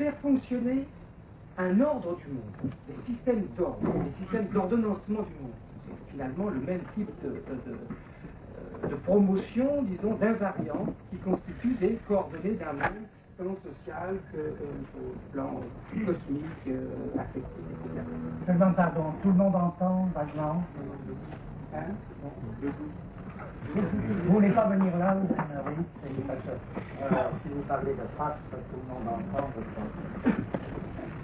faire fonctionner un ordre du monde, des systèmes d'ordre, des systèmes d'ordonnancement du monde. C'est finalement le même type de promotion, disons, d'invariants qui constituent des coordonnées d'un monde, plan social, au plan cosmique, affectif, etc. Seulement, pardon, tout le monde entend, vaguement. Hein? Vous voulez pas venir là ou oui, c'est pas ça. Alors, si vous parlez de face, tout le monde entend, je pense.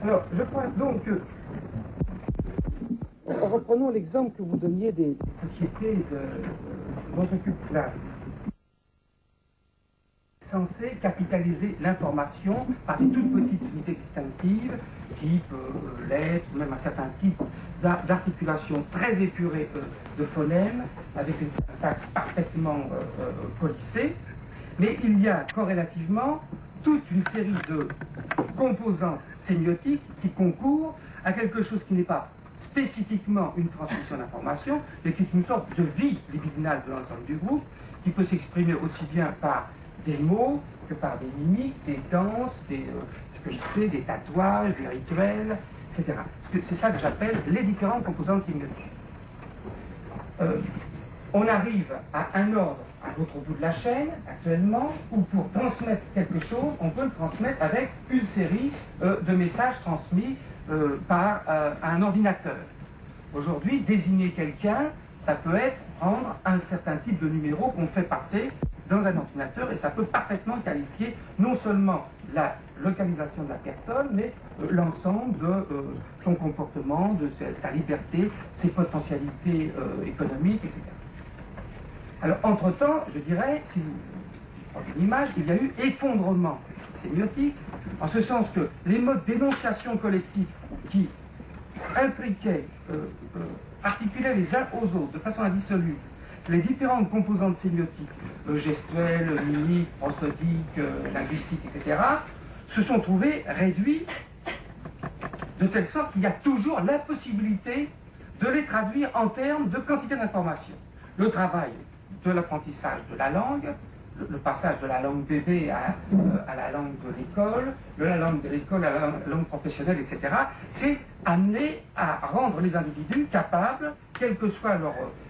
Alors, je crois donc que, reprenons l'exemple que vous donniez des sociétés dont s'occupe classe, censées capitaliser l'information par des toutes petites unités distinctives, type lettres, même un certain type d'articulation très épurée de phonèmes, avec une syntaxe parfaitement polissée, mais il y a corrélativement toute une série de composantes sémiotiques qui concourent à quelque chose qui n'est pas spécifiquement une transmission d'information, mais qui est une sorte de vie libidinale de l'ensemble du groupe, qui peut s'exprimer aussi bien par des mots que par des mimiques, des danses, des tatouages, des rituels, etc. C'est ça que j'appelle les différentes composantes sémiotiques. On arrive à un ordre à l'autre bout de la chaîne, actuellement, où pour transmettre quelque chose, on peut le transmettre avec une série de messages transmis par un ordinateur. Aujourd'hui, désigner quelqu'un, ça peut être prendre un certain type de numéro qu'on fait passer dans un ordinateur, et ça peut parfaitement qualifier non seulement la localisation de la personne, mais l'ensemble de son comportement, de sa liberté, ses potentialités économiques, etc. Alors, entre-temps, je dirais, si vous prenez l'image, il y a eu effondrement sémiotique, en ce sens que les modes d'énonciation collective qui intriquaient, articulaient les uns aux autres de façon indissoluble les différentes composantes sémiotiques, gestuelles, mimiques, prosodiques, linguistiques, etc., se sont trouvés réduits de telle sorte qu'il y a toujours la possibilité de les traduire en termes de quantité d'informations. Le travail de l'apprentissage de la langue, le passage de la langue bébé à la langue de l'école, de la langue de l'école à la langue professionnelle, etc., c'est amené à rendre les individus capables, quelle que soit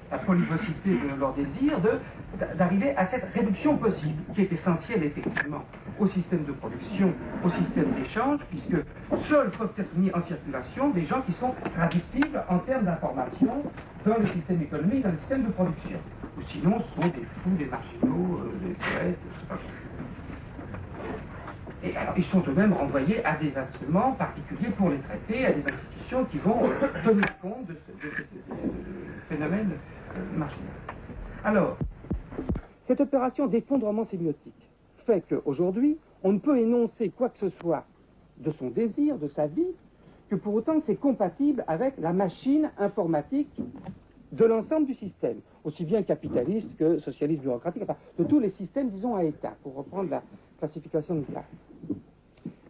la polyvocité de leur désir, d'arriver à cette réduction possible, qui est essentielle effectivement au système de production, au système d'échange, puisque seuls peuvent être mis en circulation des gens qui sont traductibles en termes d'information dans le système économique, dans le système de production. Ou sinon, ce sont des fous, des marginaux, des poètes, je sais pas quoi. Et alors, ils sont eux-mêmes renvoyés à des instruments particuliers pour les traiter, à des institutions qui vont tenir compte de ce phénomène marginal. Alors, cette opération d'effondrement sémiotique fait qu'aujourd'hui, on ne peut énoncer quoi que ce soit de son désir, de sa vie, que pour autant c'est compatible avec la machine informatique de l'ensemble du système, aussi bien capitaliste que socialiste bureaucratique, enfin, de tous les systèmes, disons, à État, pour reprendre la classification de classe.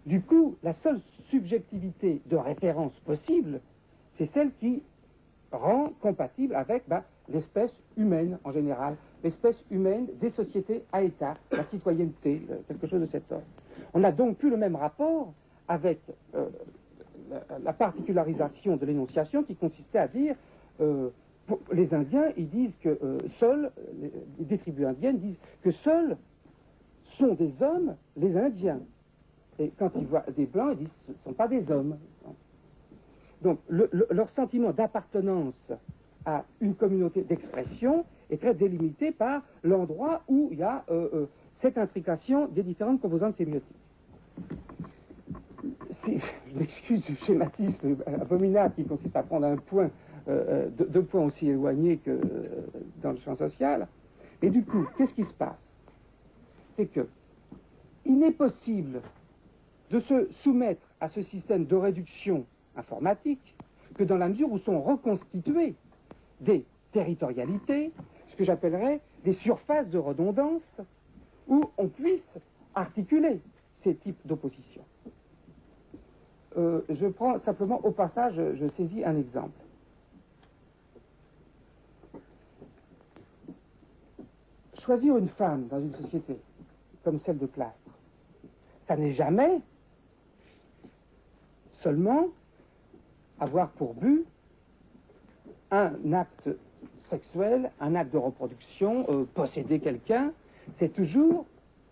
Du coup, la seule subjectivité de référence possible, c'est celle qui rend compatible avec l'espèce humaine en général, l'espèce humaine des sociétés à État, la citoyenneté, quelque chose de cet ordre. On n'a donc plus le même rapport avec la particularisation de l'énonciation qui consistait à dire les Indiens, ils disent que seuls, des tribus indiennes disent que seuls sont des hommes les Indiens. Et quand ils voient des Blancs, ils disent ce ne sont pas des hommes. Donc leur sentiment d'appartenance à une communauté d'expression est très délimité par l'endroit où il y a cette intrication des différentes composantes sémiotiques. Je m'excuse du schématisme abominable qui consiste à prendre un point, deux points aussi éloignés que dans le champ social. Et du coup, qu'est-ce qui se passe? C'est que il n'est possible de se soumettre à ce système de réduction informatique que dans la mesure où sont reconstituées des territorialités, ce que j'appellerais des surfaces de redondance, où on puisse articuler ces types d'opposition. Je prends simplement au passage, je saisis un exemple. Choisir une femme dans une société comme celle de Clastres, ça n'est jamais seulement avoir pour but un acte sexuel, un acte de reproduction, posséder quelqu'un. C'est toujours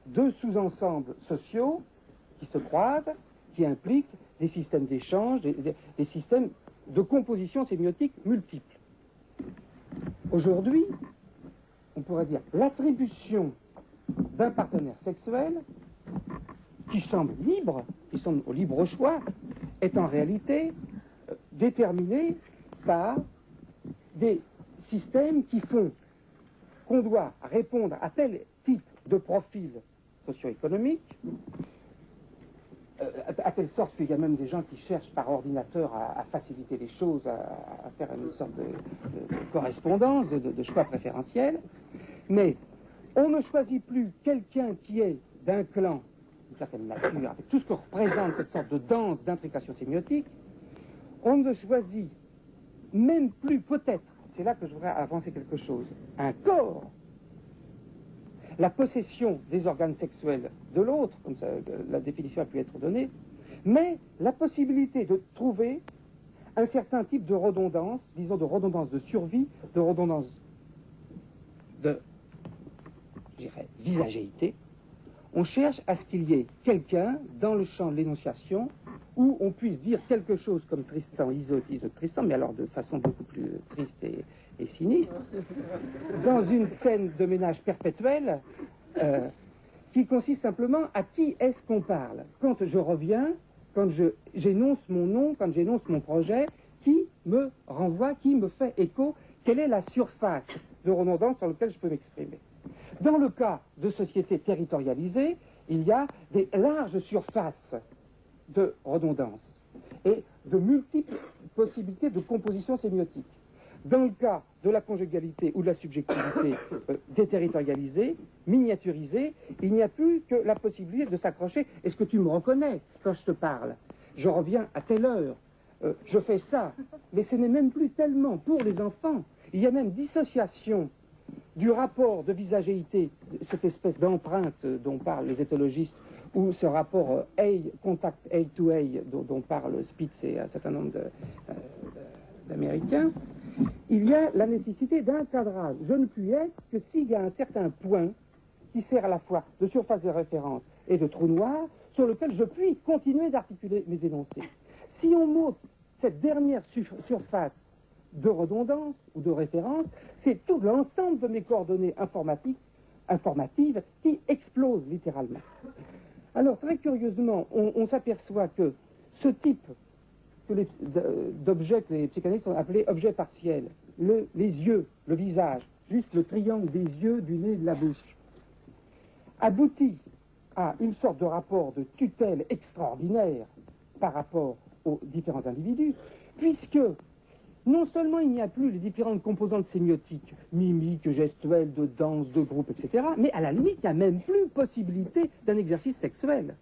deux sous-ensembles sociaux qui se croisent, qui impliquent des systèmes d'échange, des systèmes de composition sémiotique multiples. Aujourd'hui, on pourrait dire l'attribution d'un partenaire sexuel qui semble libre, qui semble au libre choix, est en réalité déterminée par des systèmes qui font qu'on doit répondre à tel type de profil socio-économique, à telle sorte qu'il y a même des gens qui cherchent par ordinateur à faciliter les choses, à faire une sorte de correspondance, de choix préférentiel. Mais on ne choisit plus quelqu'un qui est d'un clan, d'une certaine nature, avec tout ce que représente cette sorte de danse d'intrication sémiotique. On ne choisit même plus, peut-être, c'est là que je voudrais avancer quelque chose, un corps, la possession des organes sexuels de l'autre, comme ça, la définition a pu être donnée, mais la possibilité de trouver un certain type de redondance, disons de redondance de survie, de redondance de, je dirais, visagéité. On cherche à ce qu'il y ait quelqu'un dans le champ de l'énonciation où on puisse dire quelque chose comme Tristan, Isolde Tristan, mais alors de façon beaucoup plus triste et sinistre, dans une scène de ménage perpétuel qui consiste simplement à qui est-ce qu'on parle. Quand je reviens, quand j'énonce mon nom, quand j'énonce mon projet, qui me renvoie, qui me fait écho, quelle est la surface de redondance sur laquelle je peux m'exprimer. Dans le cas de sociétés territorialisées, il y a des larges surfaces de redondance et de multiples possibilités de composition sémiotique. Dans le cas de la conjugalité ou de la subjectivité déterritorialisée, miniaturisée, il n'y a plus que la possibilité de s'accrocher. Est-ce que tu me reconnais quand je te parle? Je reviens à telle heure, je fais ça. Mais ce n'est même plus tellement pour les enfants. Il y a même dissociation du rapport de visagéité, cette espèce d'empreinte dont parlent les éthologistes, ou ce rapport contact eye to eye dont parle Spitz et un certain nombre d'Américains. Il y a la nécessité d'un cadrage. Je ne puis être que s'il y a un certain point qui sert à la fois de surface de référence et de trou noir sur lequel je puis continuer d'articuler mes énoncés. Si on m'ôte cette dernière surface de redondance ou de référence, c'est tout l'ensemble de mes coordonnées informatives qui explosent littéralement. Alors très curieusement, on s'aperçoit que ce type d'objets que les psychanalystes ont appelé objets partiels, les yeux, le visage, juste le triangle des yeux, du nez et de la bouche, aboutit à une sorte de rapport de tutelle extraordinaire par rapport aux différents individus, puisque non seulement il n'y a plus les différentes composantes sémiotiques, mimiques, gestuelles, de danse, de groupe, etc., mais à la limite, il n'y a même plus possibilité d'un exercice sexuel.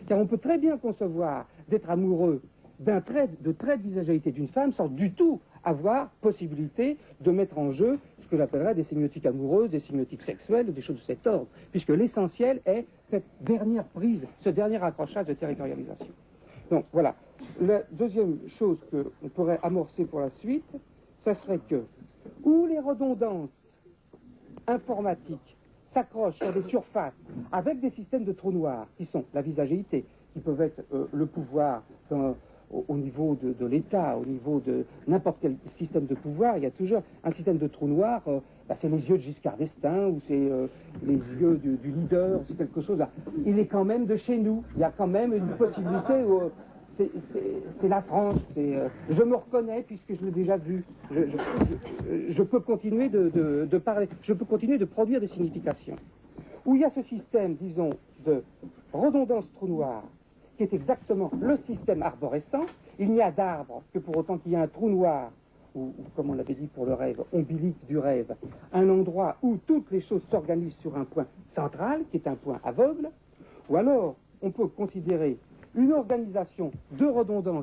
Car on peut très bien concevoir d'être amoureux d'un trait de visagéité d'une femme sans du tout avoir possibilité de mettre en jeu ce que j'appellerais des sémiotiques amoureuses, des sémiotiques sexuelles, des choses de cet ordre, puisque l'essentiel est cette dernière prise, ce dernier accrochage de territorialisation. Donc voilà. La deuxième chose qu'on pourrait amorcer pour la suite, ça serait que, où les redondances informatiques s'accrochent sur des surfaces avec des systèmes de trous noirs, qui sont la visagéité, qui peuvent être le pouvoir au niveau de l'État, au niveau de n'importe quel système de pouvoir, il y a toujours un système de trous noirs, c'est les yeux de Giscard d'Estaing, ou c'est les yeux du leader, c'est quelque chose là. Il est quand même de chez nous, il y a quand même une possibilité où c'est la France, je me reconnais puisque je l'ai déjà vu, je peux continuer de parler, je peux continuer de produire des significations. Où il y a ce système, disons, de redondance trou noir, qui est exactement le système arborescent, il n'y a d'arbre que pour autant qu'il y ait un trou noir, ou comme on l'avait dit pour le rêve, ombilique du rêve, un endroit où toutes les choses s'organisent sur un point central, qui est un point aveugle, ou alors on peut considérer une organisation de redondance